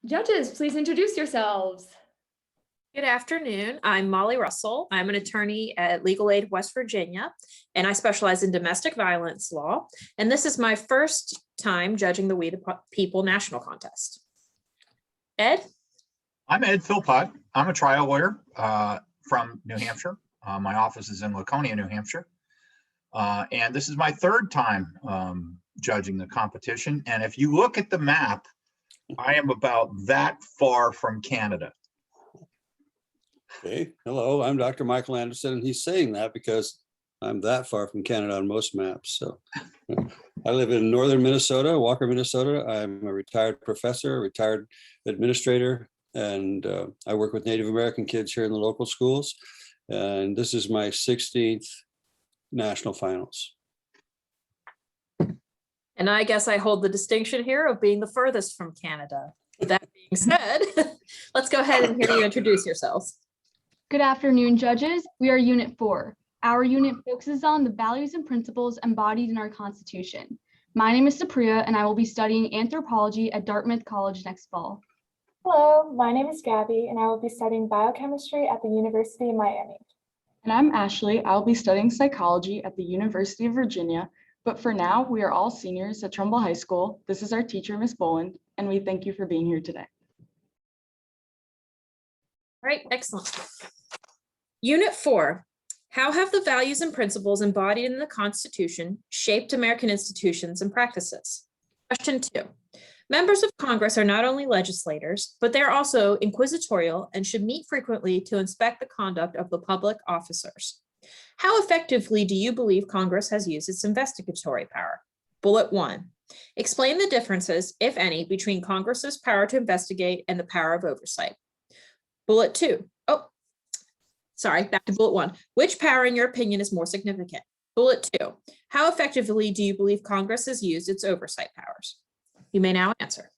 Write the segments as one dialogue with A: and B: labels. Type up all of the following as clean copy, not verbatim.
A: Judges, please introduce yourselves.
B: Good afternoon. I'm Molly Russell. I'm an attorney at Legal Aid West Virginia, and I specialize in domestic violence law. And this is my first time judging the We the People National Contest. Ed?
C: I'm Ed Philpott. I'm a trial lawyer from New Hampshire. My office is in Laconia, New Hampshire. And this is my third time judging the competition. And if you look at the map, I am about that far from Canada.
D: Okay, hello, I'm Dr. Michael Anderson, and he's saying that because I'm that far from Canada on most maps. So I live in northern Minnesota, Walker, Minnesota. I'm a retired professor, a retired administrator, and I work with Native American kids here in the local schools. And this is my 16th national finals.
B: And I guess I hold the distinction here of being the furthest from Canada. That being said, let's go ahead and hear you introduce yourselves.
E: Good afternoon, judges. We are Unit 4. Our unit focuses on the values and principles embodied in our Constitution. My name is Supriya, and I will be studying anthropology at Dartmouth College next fall.
F: Hello, my name is Gabby, and I will be studying biochemistry at the University of Miami.
G: And I'm Ashley. I'll be studying psychology at the University of Virginia. But for now, we are all seniors at Trumbull High School. This is our teacher, Ms. Boland, and we thank you for being here today.
B: All right, excellent. Unit 4, how have the values and principles embodied in the Constitution shaped American institutions and practices? Question 2, members of Congress are not only legislators, but they're also inquisitorial and should meet frequently to inspect the conduct of the public officers. How effectively do you believe Congress has used its investigatory power? Bullet 1, explain the differences, if any, between Congress's power to investigate and the power of oversight. Bullet 2, back to bullet 1. Which power, in your opinion, is more significant? Bullet 2, how effectively do you believe Congress has used its oversight powers? You may now answer.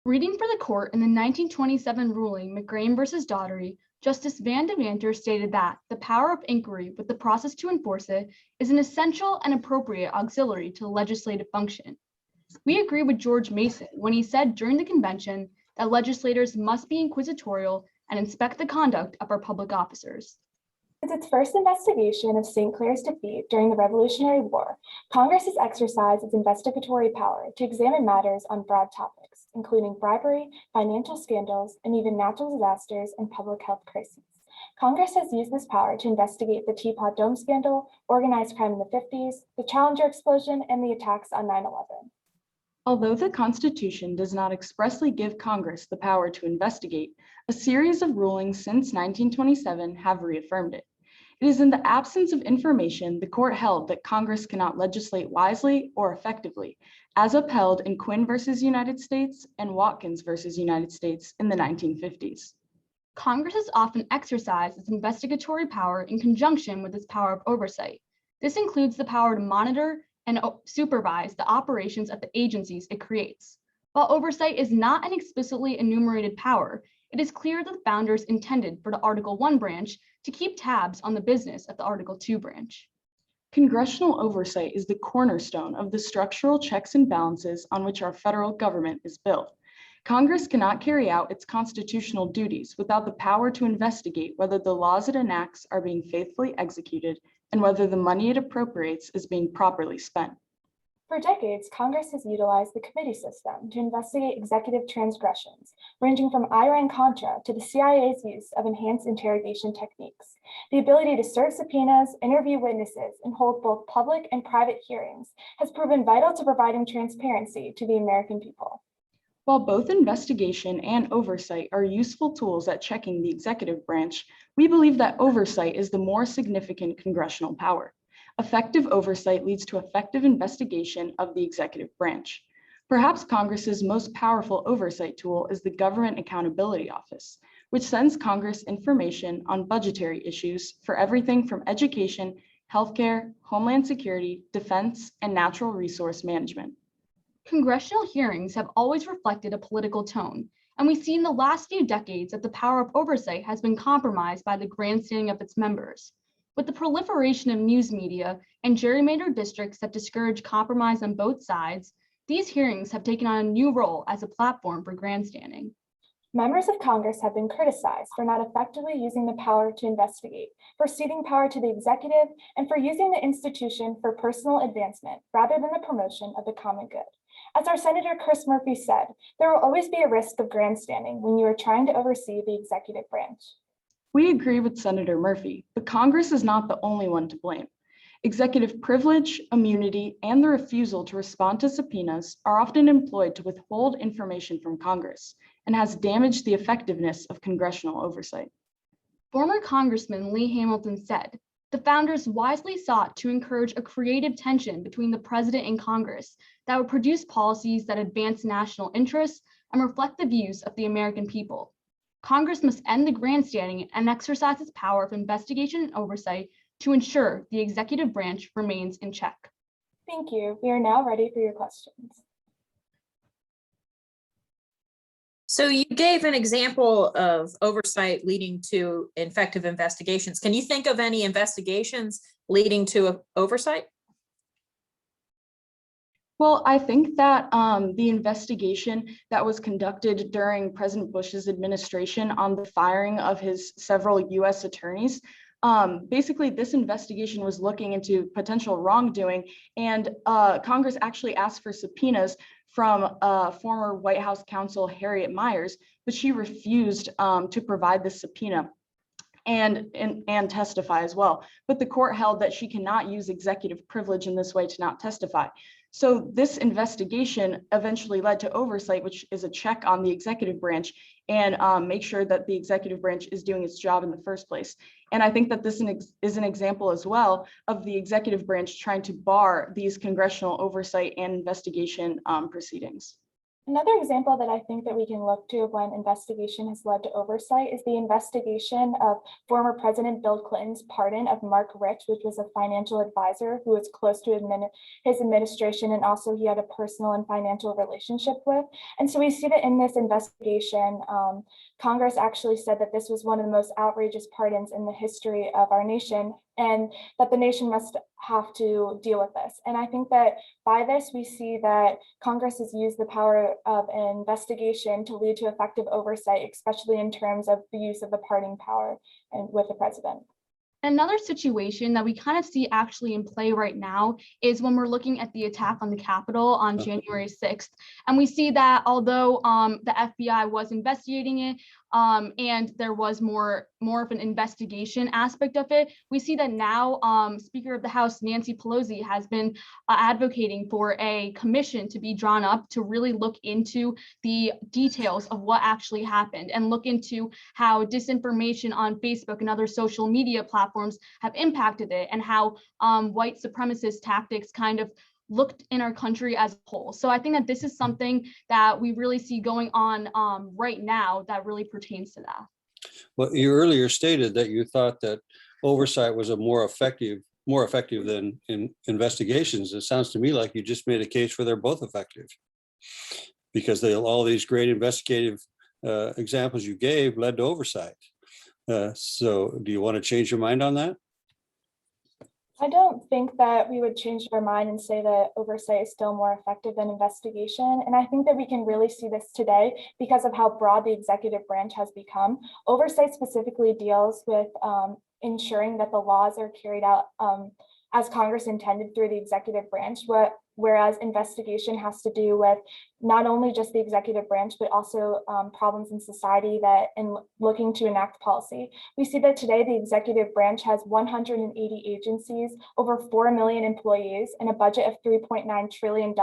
E: Reading for the court in the 1927 ruling McGrane versus Daugherty, Justice Van Devanter stated that the power of inquiry with the process to enforce it is an essential and appropriate auxiliary to the legislative function. We agree with George Mason when he said during the convention that legislators must be inquisitorial and inspect the conduct of our public officers.
F: Since its first investigation of St. Clair's defeat during the Revolutionary War, Congress has exercised its investigatory power to examine matters on broad topics, including bribery, financial scandals, and even natural disasters and public health crises. Congress has used this power to investigate the Teapot Dome scandal, organized crime in the 50s, the Challenger explosion, and the attacks on 9/11.
G: Although the Constitution does not expressly give Congress the power to investigate, a series of rulings since 1927 have reaffirmed it. It is in the absence of information the court held that Congress cannot legislate wisely or effectively, as upheld in Quinn versus United States and Watkins versus United States in the 1950s.
E: Congress has often exercised its investigatory power in conjunction with its power of oversight. This includes the power to monitor and supervise the operations of the agencies it creates. While oversight is not an explicitly enumerated power, it is clear that the founders intended for the Article 1 branch to keep tabs on the business of the Article 2 branch.
G: Congressional oversight is the cornerstone of the structural checks and balances on which our federal government is built. Congress cannot carry out its constitutional duties without the power to investigate whether the laws it enacts are being faithfully executed and whether the money it appropriates is being properly spent.
F: For decades, Congress has utilized the committee system to investigate executive transgressions, ranging from Iran-Contra to the CIA's use of enhanced interrogation techniques. The ability to serve subpoenas, interview witnesses, and hold both public and private hearings has proven vital to providing transparency to the American people.
G: While both investigation and oversight are useful tools at checking the executive branch, we believe that oversight is the more significant congressional power. Effective oversight leads to effective investigation of the executive branch. Perhaps Congress's most powerful oversight tool is the Government Accountability Office, which sends Congress information on budgetary issues for everything from education, healthcare, homeland security, defense, and natural resource management.
E: Congressional hearings have always reflected a political tone, and we see in the last few decades that the power of oversight has been compromised by the grandstanding of its members. With the proliferation of news media and gerrymandered districts that discourage compromise on both sides, These hearings have taken on a new role as a platform for grandstanding.
F: Members of Congress have been criticized for not effectively using the power to investigate, for ceding power to the executive, and for using the institution for personal advancement rather than the promotion of the common good. As our Senator Chris Murphy said, there will always be a risk of grandstanding when you are trying to oversee the executive branch.
G: We agree with Senator Murphy, but Congress is not the only one to blame. Executive privilege, immunity, and the refusal to respond to subpoenas are often employed to withhold information from Congress and has damaged the effectiveness of congressional oversight.
E: Former Congressman Lee Hamilton said, "The founders wisely sought to encourage a creative tension between the president and Congress that would produce policies that advance national interests and reflect the views of the American people. Congress must end the grandstanding and exercise its power of investigation and oversight to ensure the executive branch remains in check."
F: Thank you. We are now ready for your questions.
B: So you gave an example of oversight leading to effective investigations. Can you think of any investigations leading to oversight?
G: Well, I think that the investigation that was conducted during President Bush's administration on the firing of his several US attorneys, basically this investigation was looking into potential wrongdoing, and Congress actually asked for subpoenas from former White House counsel Harriet Miers, but she refused to provide the subpoena and testify as well. But the court held that she cannot use executive privilege in this way to not testify. So this investigation eventually led to oversight, which is a check on the executive branch and make sure that the executive branch is doing its job in the first place. And I think that this is an example as well of the executive branch trying to bar these congressional oversight and investigation proceedings.
F: Another example that I think that we can look to of when investigation has led to oversight is the investigation of former President Bill Clinton's pardon of Mark Rich, which was a financial advisor who was close to his administration, and also he had a personal and financial relationship with. And so we see that in this investigation, Congress actually said that this was one of the most outrageous pardons in the history of our nation, and that the nation must have to deal with this. And I think that by this, we see that Congress has used the power of an investigation to lead to effective oversight, especially in terms of the use of the pardoning power and with the president.
E: Another situation that we kind of see actually in play right now is when we're looking at the attack on the Capitol on January 6th. And we see that although the FBI was investigating it and there was more of an investigation aspect of it, we see that now Speaker of the House Nancy Pelosi has been advocating for a commission to be drawn up to really look into the details of what actually happened and look into how disinformation on Facebook and other social media platforms have impacted it, and how white supremacist tactics kind of looked in our country as a whole. So I think that this is something that we really see going on right now that really pertains to that.
D: Well, you earlier stated that you thought that oversight was a more effective than in investigations. It sounds to me like you just made a case for they're both effective, because all these great investigative examples you gave led to oversight. So do you want to change your mind on that?
F: I don't think that we would change our mind and say that oversight is still more effective than investigation. And I think that we can really see this today because of how broad the executive branch has become. Oversight specifically deals with ensuring that the laws are carried out as Congress intended through the executive branch, whereas investigation has to do with not only just the executive branch, but also problems in society that in looking to enact policy. We see that today the executive branch has 180 agencies, over 4 million employees, and a budget of $3.9 trillion,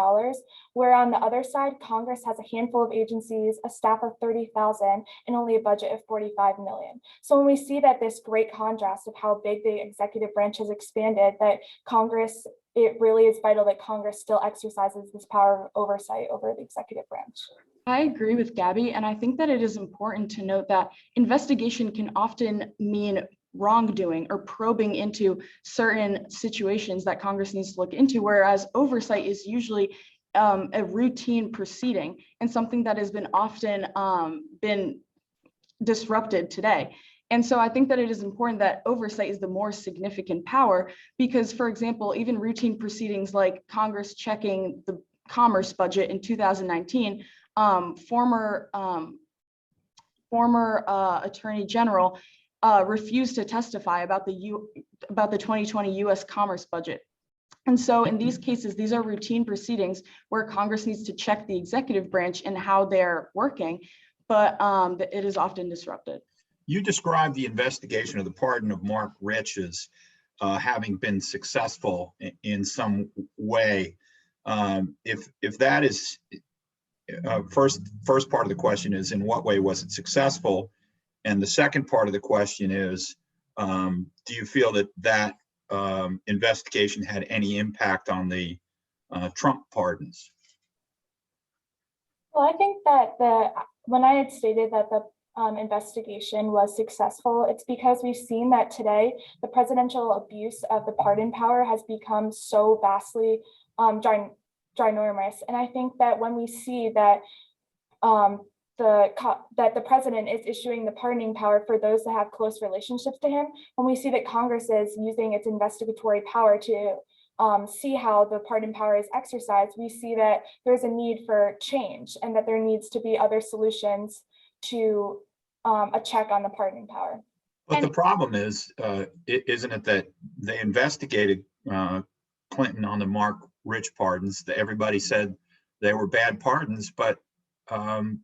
F: where on the other side, Congress has a handful of agencies, a staff of 30,000, and only a budget of 45 million. So when we see that this great contrast of how big the executive branch has expanded, that Congress, it really is vital that Congress still exercises this power of oversight over the executive branch.
G: I agree with Gabby, and I think that it is important to note that investigation can often mean wrongdoing or probing into certain situations that Congress needs to look into, whereas oversight is usually a routine proceeding and something that has been often been disrupted today. And so I think that it is important that oversight is the more significant power, because, for example, even routine proceedings like Congress checking Commerce budget in 2019, former Attorney General refused to testify about the 2020 U.S. Commerce budget. And so in these cases, these are routine proceedings where Congress needs to check the executive branch and how they're working, but it is often disrupted.
C: You described the investigation of the pardon of Mark Rich as having been successful in some way. If that is first part of the question is, in what way was it successful? And the second part of the question is, do you feel that investigation had any impact on the Trump pardons?
F: Well, I think that when I had stated that the investigation was successful, it's because we've seen that today the presidential abuse of the pardon power has become so vastly ginormous. And I think that when we see that that the president is issuing the pardoning power for those that have close relationships to him, when we see that Congress is using its investigatory power to see how the pardon power is exercised, we see that there's a need for change and that there needs to be other solutions to a check on the pardoning power.
C: But the problem is, isn't it that they investigated Clinton on the Mark Rich pardons, that everybody said they were bad pardons, but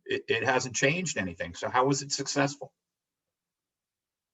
C: it hasn't changed anything. So how was it successful?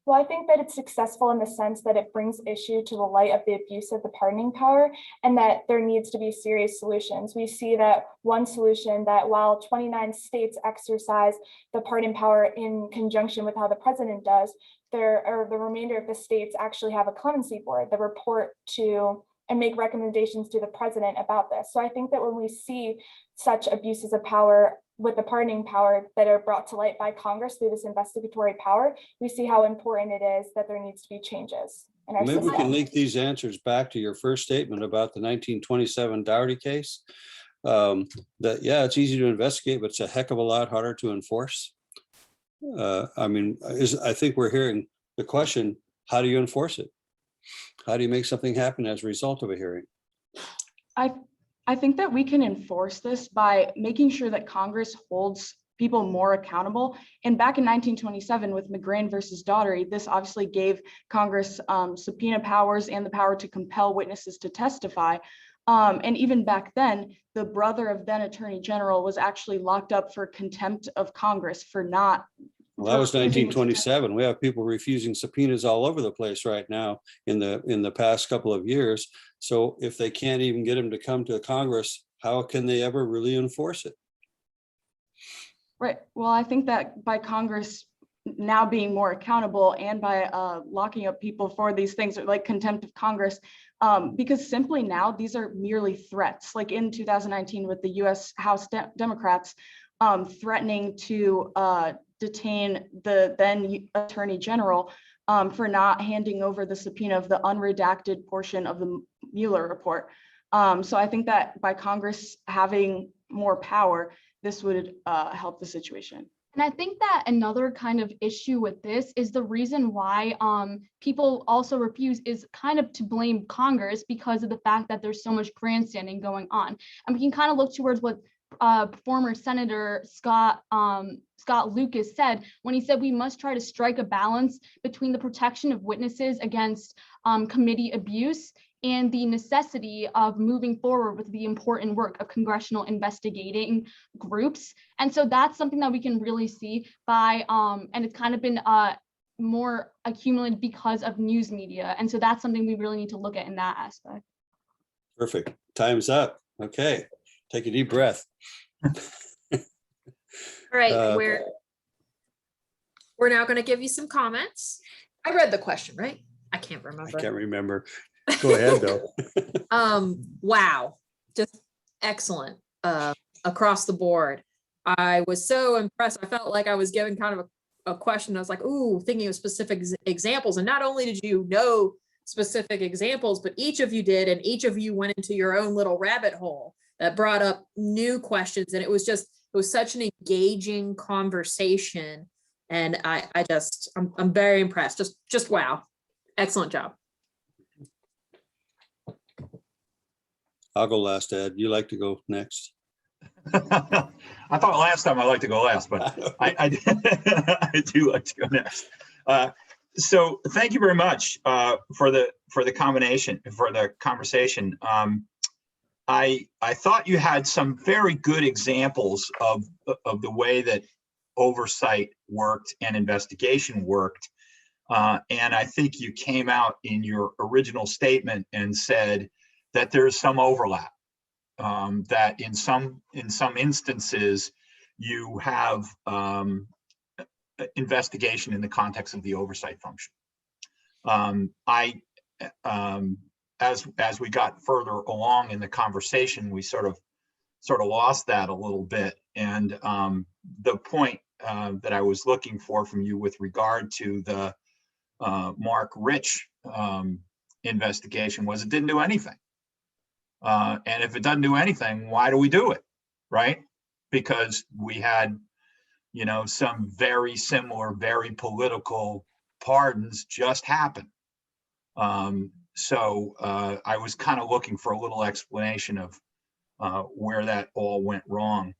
F: Well, I think that it's successful in the sense that it brings issue to the light of the abuse of the pardoning power and that there needs to be serious solutions. We see that one solution, that while 29 states exercise the pardon power in conjunction with how the president does, the remainder of the states actually have a clemency board that report to and make recommendations to the president about this. So I think that when we see such abuses of power with the pardoning power that are brought to light by Congress through this investigatory power, we see how important it is that there needs to be changes in our
D: Maybe
F: system.
D: we can link these answers back to your first statement about the 1927 Dougherty case. That, yeah, it's easy to investigate, but it's a heck of a lot harder to enforce. I mean, I think we're hearing the question, how do you enforce it? How do you make something happen as a result of a hearing?
G: I think that we can enforce this by making sure that Congress holds people more accountable. And back in 1927 with McGrain versus Daugherty, this obviously gave Congress subpoena powers and the power to compel witnesses to testify. And even back then, the brother of then Attorney General was actually locked up for contempt of Congress for not.
D: Well, that was 1927. We have people refusing subpoenas all over the place right now in the past couple of years. So if they can't even get them to come to Congress, how can they ever really enforce it?
G: Right. Well, I think that by Congress now being more accountable and by locking up people for these things like contempt of Congress, because simply now these are merely threats. Like in 2019 with the U.S. House Democrats threatening to detain the then Attorney General for not handing over the subpoena of the unredacted portion of the Mueller report. So I think that by Congress having more power, this would help the situation.
E: And I think that another kind of issue with this is the reason why people also refuse is kind of to blame Congress because of the fact that there's so much grandstanding going on. And we can kind of look towards what former Senator Scott Lucas said when he said we must try to strike a balance between the protection of witnesses against committee abuse and the necessity of moving forward with the important work of congressional investigating groups. And so that's something that we can really see by, and it's kind of been more accumulated because of news media. And so that's something we really need to look at in that aspect.
D: Perfect. Time's up. Okay. Take a deep breath.
B: All right, we're now going to give you some comments. I read the question, right? I can't remember.
D: I can't remember. Go ahead, though.
B: Wow, just excellent across the board. I was so impressed. I felt like I was given kind of a question. I was like, ooh, thinking of specific examples. And not only did you know specific examples, but each of you did, and each of you went into your own little rabbit hole that brought up new questions. And it was such an engaging conversation. And I'm very impressed. Just wow. Excellent job.
D: I'll go last, Ed. You like to go next?
C: I thought last time I liked to go last, but I do like to go next. So thank you very much for the conversation. I thought you had some very good examples of the way that oversight worked and investigation worked. And I think you came out in your original statement and said that there's some overlap, that in some instances you have investigation in the context of the oversight function. As we got further along in the conversation, we sort of lost that a little bit. And the point that I was looking for from you with regard to the Mark Rich investigation was it didn't do anything. And if it doesn't do anything, why do we do it, right? Because we had, some very similar, very political pardons just happen. So I was kind of looking for a little explanation of where that all went wrong.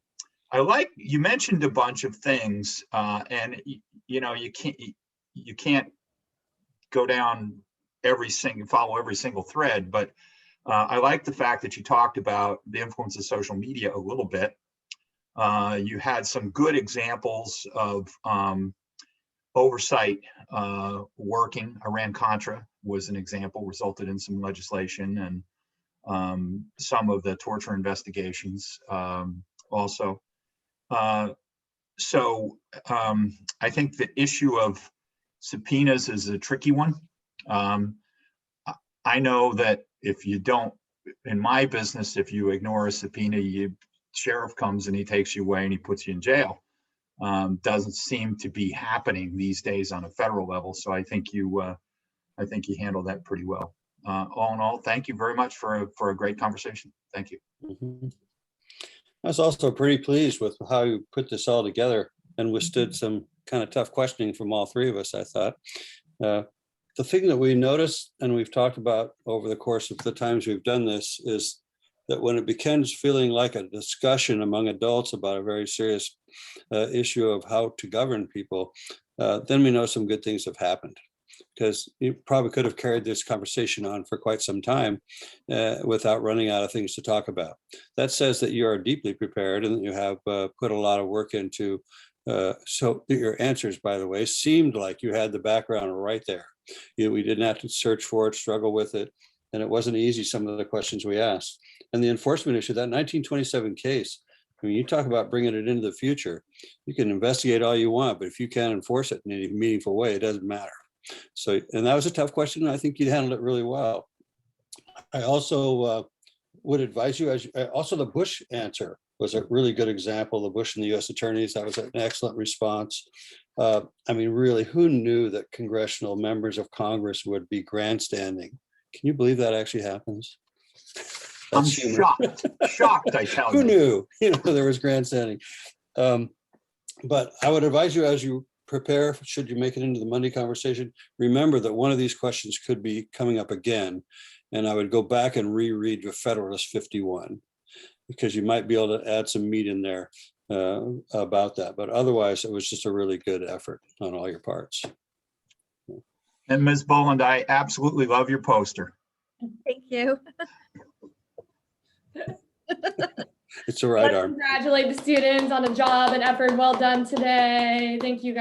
C: You mentioned a bunch of things, and you can't go down follow every single thread, but I like the fact that you talked about the influence of social media a little bit. You had some good examples of oversight working. Iran-Contra was an example, resulted in some legislation, and some of the torture investigations also. So I think the issue of subpoenas is a tricky one. I know that if you don't, in my business, if you ignore a subpoena, sheriff comes and he takes you away and he puts you in jail. Doesn't seem to be happening these days on a federal level. So I think you handled that pretty well. All in all, thank you very much for a great conversation. Thank you.
D: Mm-hmm. I was also pretty pleased with how you put this all together and withstood some kind of tough questioning from all three of us, I thought. The thing that we noticed and we've talked about over the course of the times we've done this is that when it becomes feeling like a discussion among adults about a very serious issue of how to govern people, then we know some good things have happened. Because you probably could have carried this conversation on for quite some time without running out of things to talk about. That says that you are deeply prepared and that you have put a lot of work into. So your answers, by the way, seemed like you had the background right there. We didn't have to search for it, struggle with it, and it wasn't easy, some of the questions we asked. And the enforcement issue, that 1927 case, I mean, you talk about bringing it into the future. You can investigate all you want, but if you can't enforce it in any meaningful way, it doesn't matter. So, and that was a tough question. And I think you handled it really well. I also would advise you, also the Bush answer was a really good example. The Bush and the U.S. attorneys, that was an excellent response. I mean, really, who knew that congressional members of Congress would be grandstanding? Can you believe that actually happens?
C: I'm shocked, I tell you.
D: Who knew? There was grandstanding. But I would advise you, as you prepare, should you make it into the Monday conversation, remember that one of these questions could be coming up again. And I would go back and reread your Federalist 51, because you might be able to add some meat in there about that. But otherwise, it was just a really good effort on all your parts.
C: And Ms. Boland, I absolutely love your poster.
H: Thank you.
D: It's a right
A: Let's
D: arm.
A: congratulate the students on a job and effort well done today. Thank you guys.